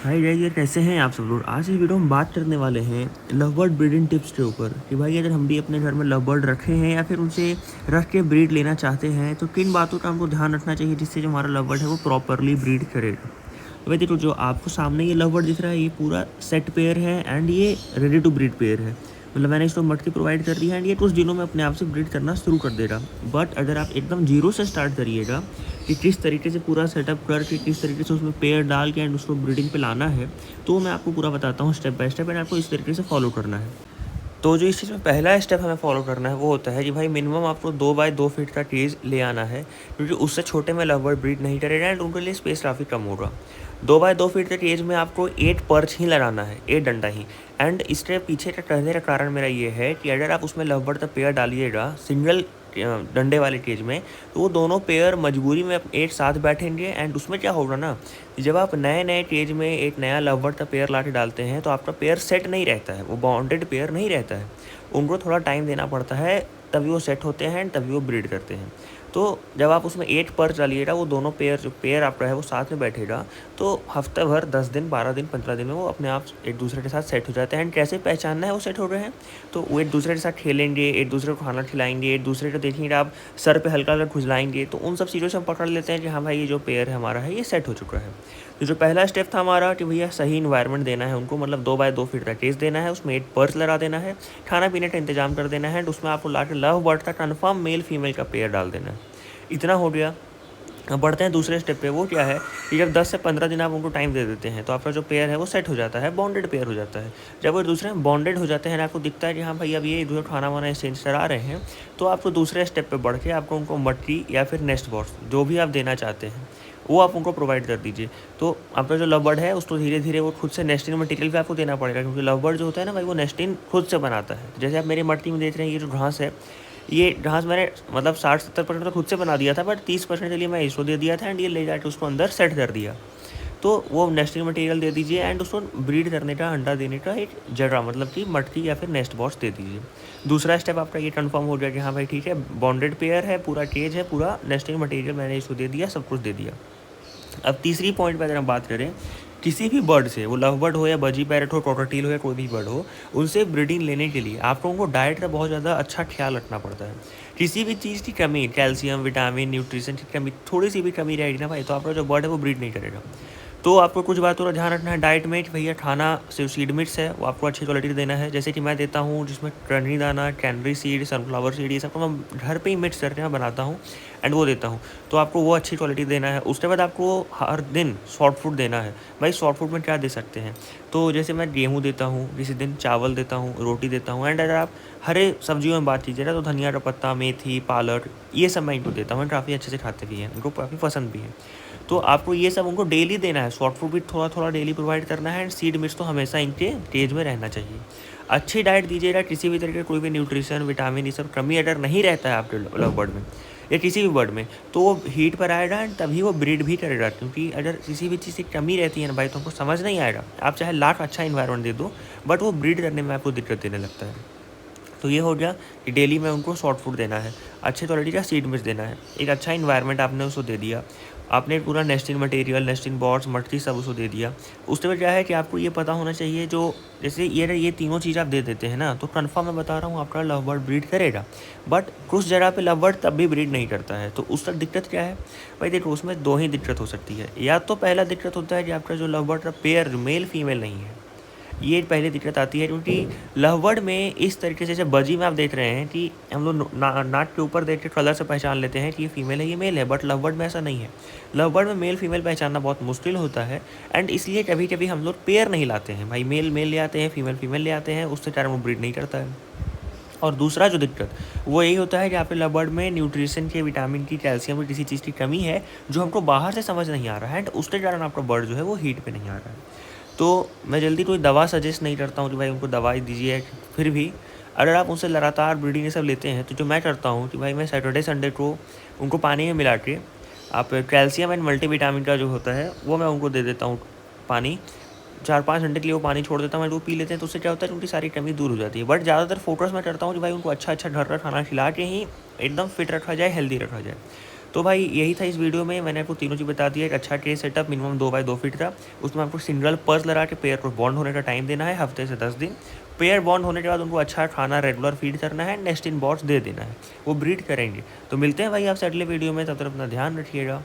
Hi guys, यार कैसे हैं आप सब लोग। आज इस वीडियो में बात करने वाले हैं लव बर्ड ब्रीडिंग टिप्स के ऊपर कि भाई अगर हम भी अपने घर में लव बर्ड रखे हैं या फिर उनसे रख के ब्रीड लेना चाहते हैं तो किन बातों का हमको ध्यान रखना चाहिए जिससे जो हमारा लव बर्ड है वो प्रॉपरली ब्रीड करेगा। तो भाई देखो, जो आपको सामने ये लव बर्ड दिख रहा है ये पूरा सेट पेयर है एंड ये रेडी टू ब्रीड पेयर है। मतलब मैंने इसको मटकी प्रोवाइड कर दी है एंड ये कुछ दिनों में अपने आप से ब्रीड करना शुरू कर देगा। बट अगर आप एकदम जीरो से स्टार्ट करिएगा कि किस तरीके से पूरा सेटअप करके किस तरीके से उसमें पेयर डाल के एंड उसको ब्रीडिंग पे लाना है, तो मैं आपको पूरा बताता हूँ स्टेप बाय स्टेप एंड आपको इस तरीके से फॉलो करना है। तो जो इस चीज़ में पहला स्टेप हमें फॉलो करना है वो होता है कि भाई मिनिमम आपको 2 बाय 2 फीट का केज ले आना है, क्योंकि उससे छोटे में लव बर्ड ब्रीड नहीं करेगा एंड उनके लिए स्पेस काफ़ी कम होगा। 2 बाय 2 फीट के केज में आपको 8 पर्च ही लगाना है, 8 डंडा ही। एंड इसके पीछे का कहने का कारण मेरा ये है कि अगर आप उसमें लव बर्ड का पेयर डालिएगा सिंगल डंडे वाले केज में, तो वो दोनों पेयर मजबूरी में एक साथ बैठेंगे एंड उसमें क्या होगा ना, जब आप नए नए केज में एक नया लव बर्ड का पेयर ला के डालते हैं तो आपका पेयर सेट नहीं रहता है, वो बॉन्डेड पेयर नहीं रहता है। उनको थोड़ा टाइम देना पड़ता है, तभी वो सेट होते हैं तभी वो ब्रीड करते हैं। तो जब आप उसमें 8 पर्च डालिएगा, वो दोनों पेयर जो पेयर आपका है वो साथ में बैठेगा, तो हफ्ते भर 10 दिन 12 दिन 15 दिन में वो अपने आप एक दूसरे के साथ सेट हो जाते हैं। एंड कैसे पहचानना है वो सेट हो रहे हैं, तो वो एक दूसरे के साथ खेलेंगे, एक दूसरे को खाना खिलाएंगे, एक दूसरे को देखेंगे आप सर पे हल्का हल्का खुजलाएंगे, तो उन सब चीज़ों से हम पकड़ लेते हैं कि हाँ भाई ये जो पेयर है हमारा है ये सेट हो चुका है। तो जो पहला स्टेप था हमारा कि भैया सही इन्वायरमेंट देना है उनको, मतलब 2 बाय 2 फीट का केस देना है, उसमें 8 पर्च लगा देना है, खाना पीने का इंतजाम कर देना है एंड उसमें आपको ला के लव बर्ड का कन्फर्म मेल फीमेल का पेयर डाल देना है। इतना हो गया। अब बढ़ते हैं दूसरे स्टेप पे। वो क्या है कि जब 10 से 15 दिन आप उनको टाइम दे देते हैं तो आपका जो पेयर है वो सेट हो जाता है, बॉन्डेड पेयर हो जाता है। जब वो दूसरे में बॉन्डेड हो जाते हैं, आपको दिखता है कि हाँ भाई अब ये इधर खाना वाना एक्सचेंज करा रहे हैं, तो आपको दूसरे स्टेप पे बढ़ के आपको उनको मट्टी या फिर नेस्ट बॉक्स जो भी आप देना चाहते हैं वो आप उनको प्रोवाइड कर दीजिए। तो आपका जो लव बर्ड है उसको धीरे धीरे वो खुद से नेस्टिंग मटेरियल भी आपको देना पड़ेगा, क्योंकि लव बर्ड जो होता है ना भाई वो नेस्टिंग खुद से बनाता है। जैसे आप मेरी मट्टी में देख रहे हैं ये जो घास है, ये घास मैंने मतलब 60-70% तो खुद से बना दिया था, बट 30% के लिए मैं इसको दे दिया था एंड ये ले जाके उसको अंदर सेट कर दिया। तो वो नेस्टिंग मटेरियल दे दीजिए एंड उसको ब्रीड करने का, अंडा देने का एक जगह, मतलब कि मटकी या फिर नेस्ट बॉक्स दे दीजिए। दूसरा स्टेप आपका ये कंफर्म हो गया कि हाँ भाई ठीक है, बॉन्डेड पेयर है, पूरा केज है, पूरा नेस्टिंग मटेरियल मैंने इसको दे दिया, सब कुछ दे दिया। अब तीसरी पॉइंट पर अगर हम बात करें, किसी भी बर्ड से, वो लव बर्ड हो या बजी पैरट हो, कॉकटेल हो या कोई भी बर्ड हो, उनसे ब्रीडिंग लेने के लिए आपको उनको डाइट का बहुत ज़्यादा अच्छा ख्याल रखना पड़ता है। किसी भी चीज़ की कमी, कैल्शियम, विटामिन, न्यूट्रिशन की कमी, थोड़ी सी भी कमी रहेगी ना भाई, तो आपका जो बर्ड है वो ब्रीड नहीं करेगा। तो आपको कुछ बातों का ध्यान रखना है डाइट में कि भैया खाना सिर्फ सीड मिट्स है वो आपको अच्छी क्वालिटी का देना है, जैसे कि मैं देता हूँ जिसमें टर्नी दाना, कैनरी सीड, सनफ्लावर सीड, ये सब को मैं घर पे ही मिक्स करके मैं बनाता हूँ एंड वो देता हूँ। तो आपको वो अच्छी क्वालिटी देना है। उसके बाद आपको हर दिन सॉफ्ट फूड देना है। भाई सॉफ्ट फूड में क्या दे सकते हैं, तो जैसे मैं गेहूँ देता हूँ, किसी दिन चावल देता हूँ, रोटी देता हूँ एंड अगर आप हरे सब्जियों में बात कीजिएगा तो धनिया का पत्ता, मेथी, पालक, ये सब मैं इनको देता हूँ, काफ़ी अच्छे से खाते भी हैं, उनको काफ़ी पसंद भी है। तो आपको ये सब उनको डेली देना है, सॉफ्ट फूड भी थोड़ा थोड़ा डेली प्रोवाइड करना है एंड सीड मिक्स तो हमेशा इनके केज में रहना चाहिए। अच्छी डाइट दीजिएगा, किसी भी तरीके कोई भी न्यूट्रिशन, विटामिन, ये सब कमी अगर नहीं रहता है आपके लव बर्ड में या किसी भी बर्ड में, तो वो हीट पर आएगा एंड तभी वो ब्रीड भी करेगा। क्योंकि अगर किसी भी चीज़ की कमी रहती है ना भाई, तो हमको समझ नहीं आएगा, आप चाहे लाख अच्छा इन्वायरमेंट दे दो बट वो ब्रीड करने में आपको दिक्कत देने लगता है। तो ये हो गया कि डेली में उनको सॉफ्ट फूड देना है, अच्छे क्वालिटी का सीड मिक्स देना है, एक अच्छा इन्वायरमेंट आपने उसको दे दिया, आपने पूरा नेस्टिंग मटेरियल, नेस्टिंग बॉक्स, मटकी सब उसको दे दिया। उसके बाद क्या है कि आपको ये पता होना चाहिए, जो जैसे ये तीनों चीज़ आप दे देते हैं ना, तो कन्फर्म मैं बता रहा हूँ आपका लव बर्ड ब्रीड करेगा। बट कुछ जगह पे लव बर्ड तब भी ब्रीड नहीं करता है, तो उस तक दिक्कत क्या है भाई, देखो उसमें दो ही दिक्कत हो सकती है। या तो पहला दिक्कत होता है कि आपका जो लव बर्ड का पेयर मेल फीमेल नहीं है, ये पहली दिक्कत आती है। क्योंकि लव बर्ड में इस तरीके से, जैसे बजी में आप देख रहे हैं कि हम लोग नाक के ऊपर देख के कलर से पहचान लेते हैं कि ये फीमेल है, ये मेल है, बट लव बर्ड में ऐसा नहीं है। लव बर्ड में मेल फीमेल पहचानना बहुत मुश्किल होता है एंड इसलिए कभी कभी हम लोग पेयर नहीं लाते हैं भाई, मेल मेल ले आते हैं, फीमेल फीमेल ले आते हैं, उससे कारण वो ब्रीड नहीं करता है। और दूसरा जो दिक्कत वो यही होता है कि यहाँ पे लव बर्ड में न्यूट्रिशन की, विटामिन की, कैल्शियम की, किसी चीज़ की कमी है जो हमको बाहर से समझ नहीं आ रहा है एंड उसके कारण आपका बर्ड जो है वो हीट पे नहीं आ रहा है। तो मैं जल्दी कोई दवा सजेस्ट नहीं करता हूँ कि भाई उनको दवाई दीजिए। फिर भी अगर आप उनसे लगातार ब्रीडिंग ये सब लेते हैं, तो जो मैं करता हूँ कि भाई मैं सैटरडे संडे को उनको पानी में मिला के, आप कैल्शियम एंड मल्टीविटामिन का जो होता है वो मैं उनको दे देता हूँ पानी। 4-5 घंटे के लिए वो पानी छोड़ देता हूँ, वो पी लेते हैं, तो उससे क्या होता है उनकी सारी कमी दूर हो जाती है। बट ज़्यादातर फोकस मैं करता हूँ कि भाई उनको अच्छा अच्छा घर का खाना खिला के ही एकदम फिट रखा जाए, हेल्दी रखा जाए। तो भाई यही था इस वीडियो में, मैंने आपको तीनों चीज़ बता दिया। एक अच्छा cage setup minimum 2 by 2 feet का, उसमें आपको सिंगल पर्स लगा के पेयर को बॉन्ड होने का टाइम देना है, हफ्ते से 10 दिन। पेयर बॉन्ड होने के बाद उनको अच्छा खाना रेगुलर फीड करना है, नेस्ट इन बॉट्स दे देना है, वो ब्रीड करेंगे। तो मिलते हैं भाई आपसे अगले वीडियो में, तब तक अपना ध्यान रखिएगा।